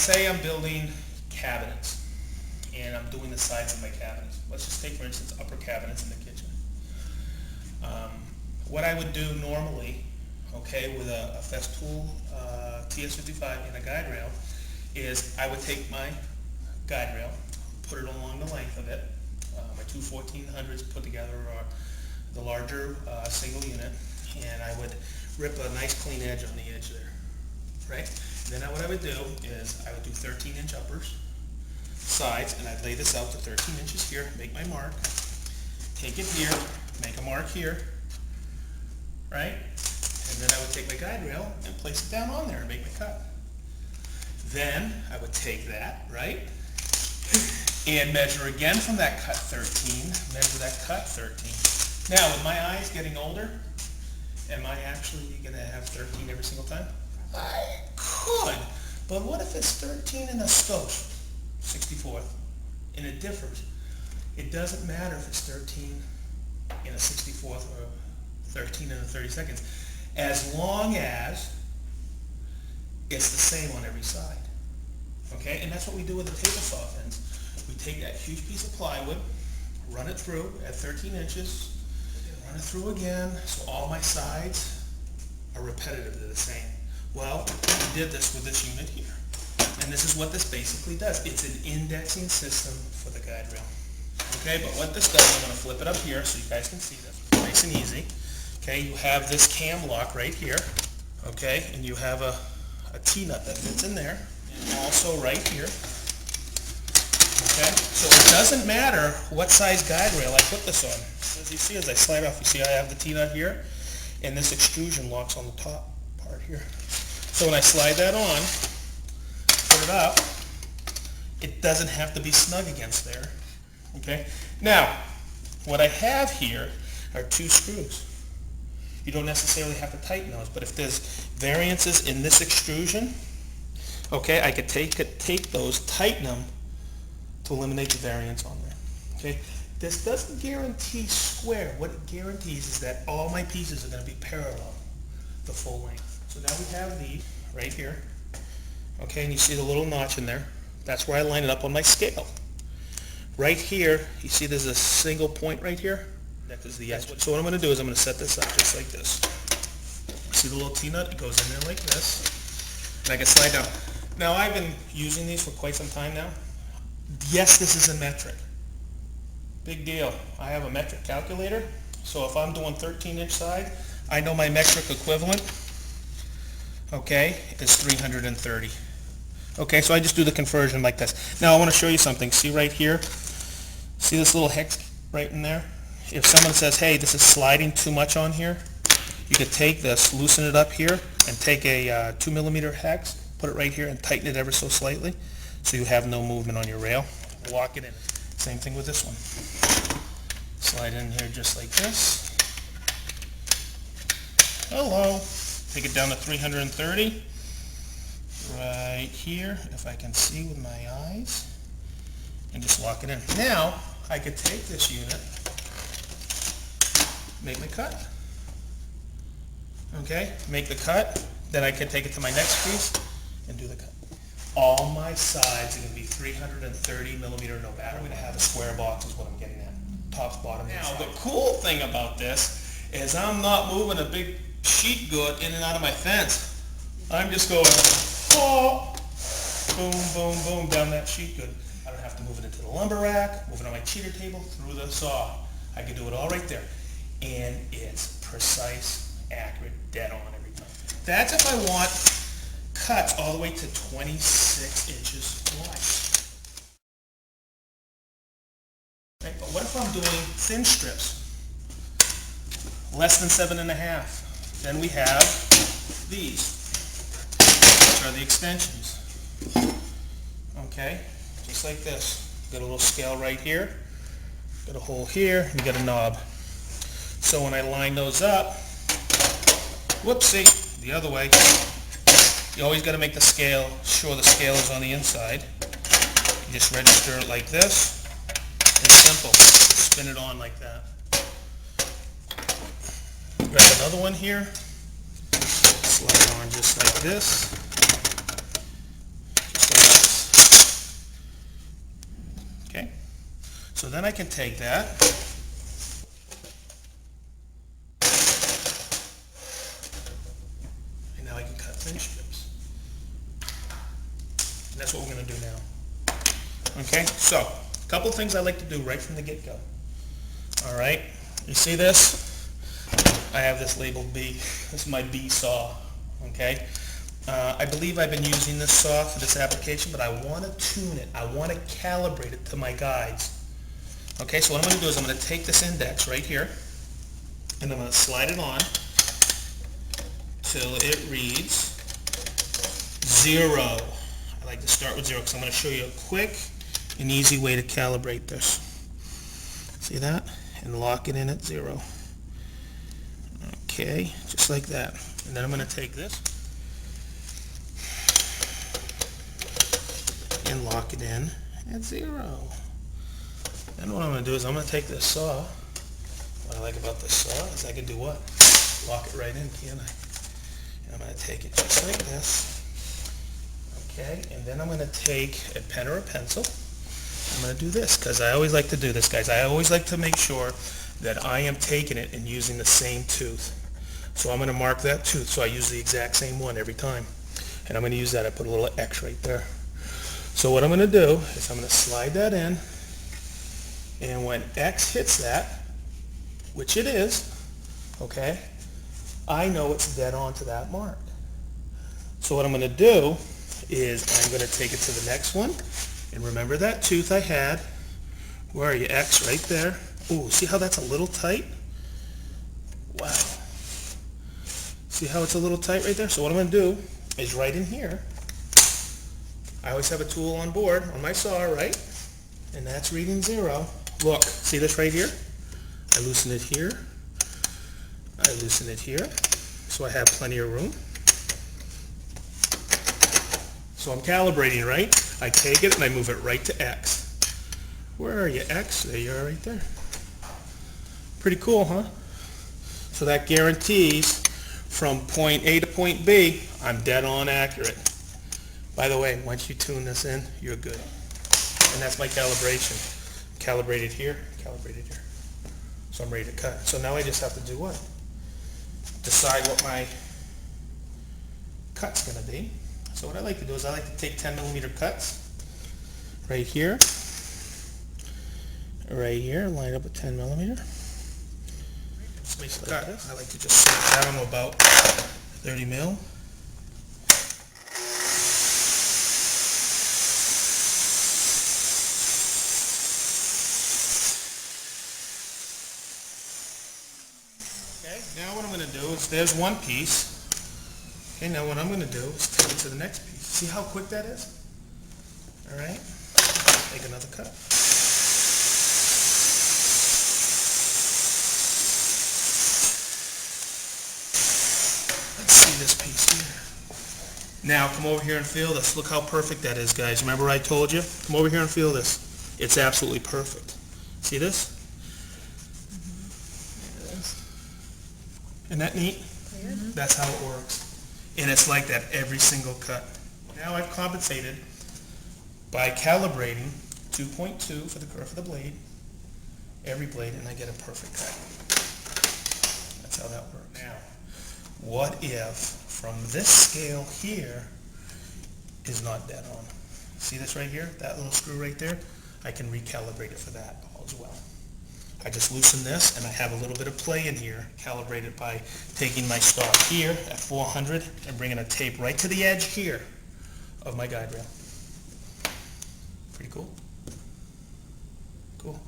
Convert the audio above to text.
Say I'm building cabinets, and I'm doing the sides of my cabinets. Let's just take, for instance, upper cabinets in the kitchen. What I would do normally, okay, with a Festool TS55 and a guide rail, is I would take my guide rail, put it along the length of it. My two 1400s put together are the larger single unit, and I would rip a nice clean edge on the edge there, right? Then what I would do is I would do 13-inch uppers, sides, and I'd lay this out to 13 inches here, make my mark, take it here, make a mark here, right? And then I would take my guide rail and place it down on there and make my cut. Then I would take that, right, and measure again from that cut 13, measure that cut 13. Now, with my eyes getting older, am I actually going to have 13 every single time? I could, but what if it's 13 in a skosh, 64th, and it differs? It doesn't matter if it's 13 in a 64th or 13 in a 32nd, as long as it's the same on every side. Okay, and that's what we do with the table saw fins. We take that huge piece of plywood, run it through at 13 inches, run it through again, so all my sides are repetitively the same. Well, we did this with this unit here. And this is what this basically does. It's an indexing system for the guide rail. Okay, but what this does, I'm going to flip it up here so you guys can see this. Nice and easy. Okay, you have this cam lock right here. Okay, and you have a T-nut that fits in there. And also right here. Okay, so it doesn't matter what size guide rail I put this on. As you see, as I slide off, you see I have the T-nut here, and this extrusion locks on the top part here. So when I slide that on, put it up, it doesn't have to be snug against there. Okay? Now, what I have here are two screws. You don't necessarily have to tighten those, but if there's variances in this extrusion, okay, I could take those, tighten them to eliminate the variance on there. Okay? This doesn't guarantee square. What it guarantees is that all my pieces are going to be parallel the full length. So now we have these right here. Okay, and you see the little notch in there. That's where I line it up on my scale. Right here, you see there's a single point right here? That is the edge. So what I'm going to do is I'm going to set this up just like this. See the little T-nut? It goes in there like this. And I can slide down. Now, I've been using these for quite some time now. Yes, this is a metric. Big deal. I have a metric calculator. So if I'm doing 13-inch side, I know my metric equivalent, okay, is 330. Okay, so I just do the conversion like this. Now I want to show you something. See right here? See this little hex right in there? If someone says, hey, this is sliding too much on here, you could take this, loosen it up here, and take a 2mm hex, put it right here, and tighten it ever so slightly, so you have no movement on your rail. Lock it in. Same thing with this one. Slide in here just like this. Hello. Take it down to 330. Right here, if I can see with my eyes. And just lock it in. Now, I could take this unit, make my cut. Okay, make the cut. Then I can take it to my next piece and do the cut. All my sides are going to be 330mm no matter. I'm going to have a square box is what I'm getting at. Top, bottom, now, the cool thing about this is I'm not moving a big sheet good in and out of my fence. I'm just going, oh, boom, boom, boom, down that sheet good. I don't have to move it into the lumber rack, move it on my cheater table, through the saw. I can do it all right there. And it's precise, accurate, dead on every time. That's if I want cuts all the way to 26 inches wide. Right, but what if I'm doing thin strips? Less than 7.5. Then we have these, which are the extensions. Okay, just like this. Got a little scale right here, got a hole here, and you got a knob. So when I line those up, whoopsie, the other way, you always got to make the scale, sure the scale is on the inside. You just register it like this. It's simple. Spin it on like that. Grab another one here. Slide it on just like this. Just like So then I can take that, and now I can cut thin strips. And that's what we're going to do now. Okay, so a couple things I like to do right from the get-go. All right, you see this? I have this labeled B. This is my B saw. Okay, I believe I've been using this saw for this application, but I want to tune it. I want to calibrate it to my guides. Okay, so what I'm going to do is I'm going to take this index right here, and I'm going to slide it on till it reads 0. I like to start with 0 because I'm going to show you a quick and easy way to calibrate this. See that? And lock it in at 0. Okay, just like that. And then I'm going to take this and lock it in at 0. Then what I'm going to do is I'm going to take this saw. What I like about this saw is I can do what? Lock it right in, can't I? And I'm going to take it just like this. Okay, and then I'm going to take a pen or a pencil. I'm going to do this because I always like to do this, guys. I always like to make sure that I am taking it and using the same tooth. So I'm going to mark that tooth, so I use the exact same one every time. And I'm going to use that. I put a little X right there. So what I'm going to do is I'm going to slide that in, and when X hits that, which it is, okay, I know it's dead on to that mark. So what I'm going to do is I'm going to take it to the next one, and remember that tooth I had. Where are you? X right there. Ooh, see how that's a little tight? Wow. See how it's a little tight right there? So what I'm going to do is right in here, I always have a tool on board on my saw, right? And that's reading 0. Look, see this right here? I loosen it here. I loosen it here. So I have plenty of room. So I'm calibrating, right? I take it and I move it right to X. Where are you, X? There you are right there. Pretty cool, huh? So that guarantees from point A to point B, I'm dead on accurate. By the way, once you tune this in, you're good. And that's my calibration. Calibrated here, calibrated here. So I'm ready to cut. So now I just have to do what? Decide what my cut's going to be. So what I like to do is I like to take 10 millimeter cuts right here, line up with 10 millimeter. Just cut. I like to just set down to about 30 mil. Okay, now what I'm going to do is there's one piece. Okay, now what I'm going to do is take it to the next piece. See how quick that is? All right, take another cut. Let's see this piece here. Now come over here and feel this. Look how perfect that is, guys. Remember I told you? Come over here and feel this. It's absolutely perfect. See this? Isn't that neat? Mm-hmm. That's how it works. And it's like that every single cut. Now I've compensated by calibrating 2.2 for the curve of the blade, every blade, and I get a perfect cut. That's how that works. Now, what if from this scale here is not dead on? See this right here? That little screw right there? I can recalibrate it for that as well. I just loosen this and I have a little bit of play in here, calibrated by taking my star here at 400 and bringing a tape right to the edge here of my guide rail. Pretty cool? Cool.